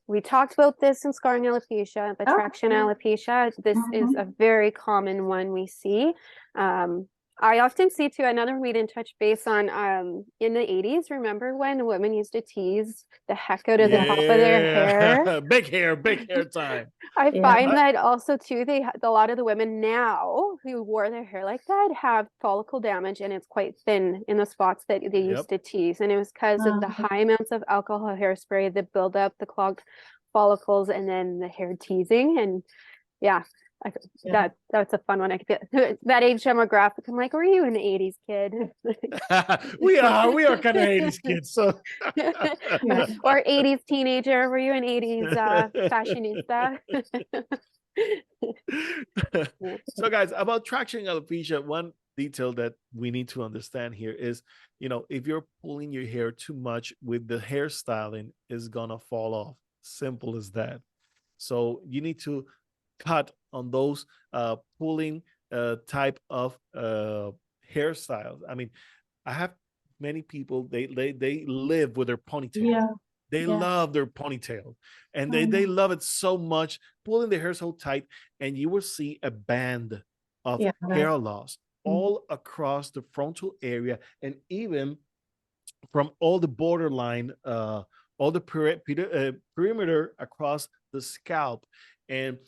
We talked about this in scarring alopecia, but traction alopecia, this is a very common one we see. I often see too, another we didn't touch base on, in the 80s, remember when women used to tease the heck out of the top of their hair? Big hair time. I find that also too, a lot of the women now who wore their hair like that have follicle damage, and it's quite thin in the spots that they used to tease. And it was because of the high amounts of alcohol hairspray that build up the clogged follicles and then the hair teasing. And yeah, that's a fun one. I could get that age demographic. I'm like, were you an 80s kid? we are kind of 80s kids, so or 80s teenager. Were you an 80s fashionista? So guys, about traction alopecia, one detail that we need to understand here is, if you're pulling your hair too much with the hairstyling, is gonna fall off. Simple as that. So you need to cut on those pulling type of hairstyles. I mean, I have many people, they live with their ponytail. They love their ponytail, and they love it so much, pulling their hair so tight, and you will see a band of hair loss all across the frontal area, and even from all the borderline, all the perimeter across the scalp. And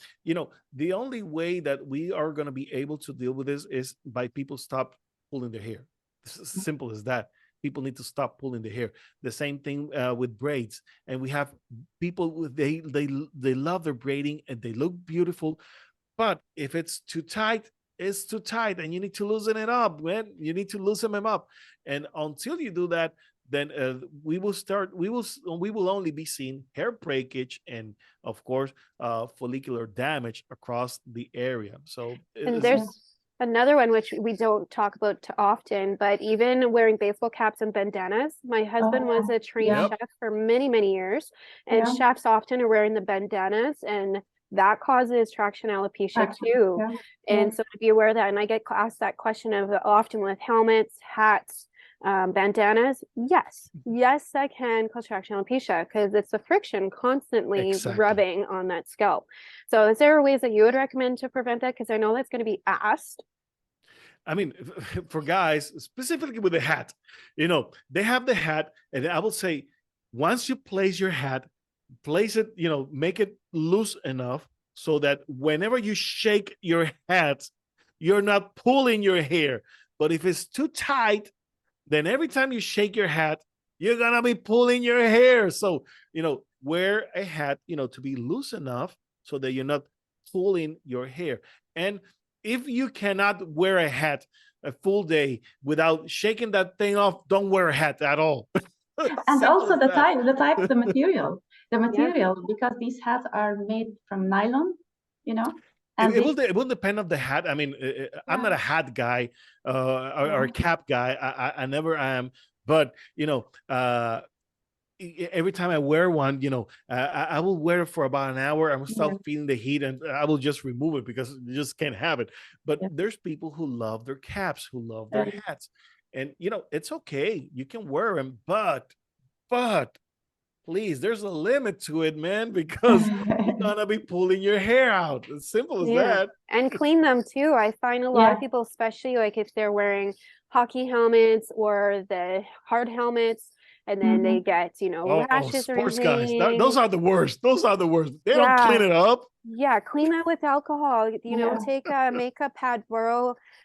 the only way that we are going to be able to deal with this is by people stop pulling their hair. It's as simple as that. People need to stop pulling the hair. The same thing with braids. And we have people with they love their braiding and they look beautiful, but if it's too tight, it's too tight, and you need to loosen it up, man. You need to loosen them up, and until you do that, then we will only be seeing hair breakage and, of course, follicular damage across the area. So, and there's another one which we don't talk about too often, but even wearing baseball caps and bandanas. My husband was a trained chef for many, many years, and chefs often are wearing the bandanas, and that causes traction alopecia too. And so to be aware of that, and I get asked that question of often with helmets, hats, bandanas. Yes, that can cause traction alopecia because it's the friction constantly rubbing on that scalp. So is there ways that you would recommend to prevent that? Because I know that's going to be asked. I mean, for guys, specifically with the hat, they have the hat, and I will say, once you place your hat, place it, make it loose enough so that whenever you shake your hat, you're not pulling your hair. But if it's too tight, then every time you shake your hat, you're gonna be pulling your hair. So, wear a hat, to be loose enough so that you're not pulling your hair. And if you cannot wear a hat a full day without shaking that thing off, don't wear a hat at all. And also the material, because these hats are made from nylon, And it will depend on the hat. I mean, I'm not a hat guy or a cap guy. I never am. But, every time I wear one, I will wear it for about an hour. I will start feeling the heat, and I will just remove it because you just can't have it. But there's people who love their caps, who love their hats. And, it's okay. You can wear them, but please, there's a limit to it, man, because you're gonna be pulling your hair out. As simple as that. And clean them too. I find a lot of people, especially like if they're wearing hockey helmets or the hard helmets, and then they get, rashes or sports guys. Those are the worst. They don't clean it up. Yeah, clean that with alcohol. Take a makeup pad,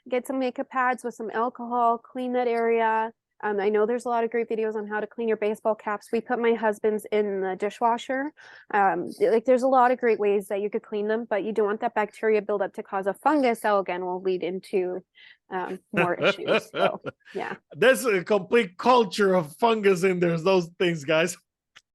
get some makeup pads with some alcohol, clean that area. I know there's a lot of great videos on how to clean your baseball caps. We put my husband's in the dishwasher. There's a lot of great ways that you could clean them, but you don't want that bacteria buildup to cause a fungus. That again will lead into more issues. So, yeah. There's a complete culture of fungus in there. Those things, guys.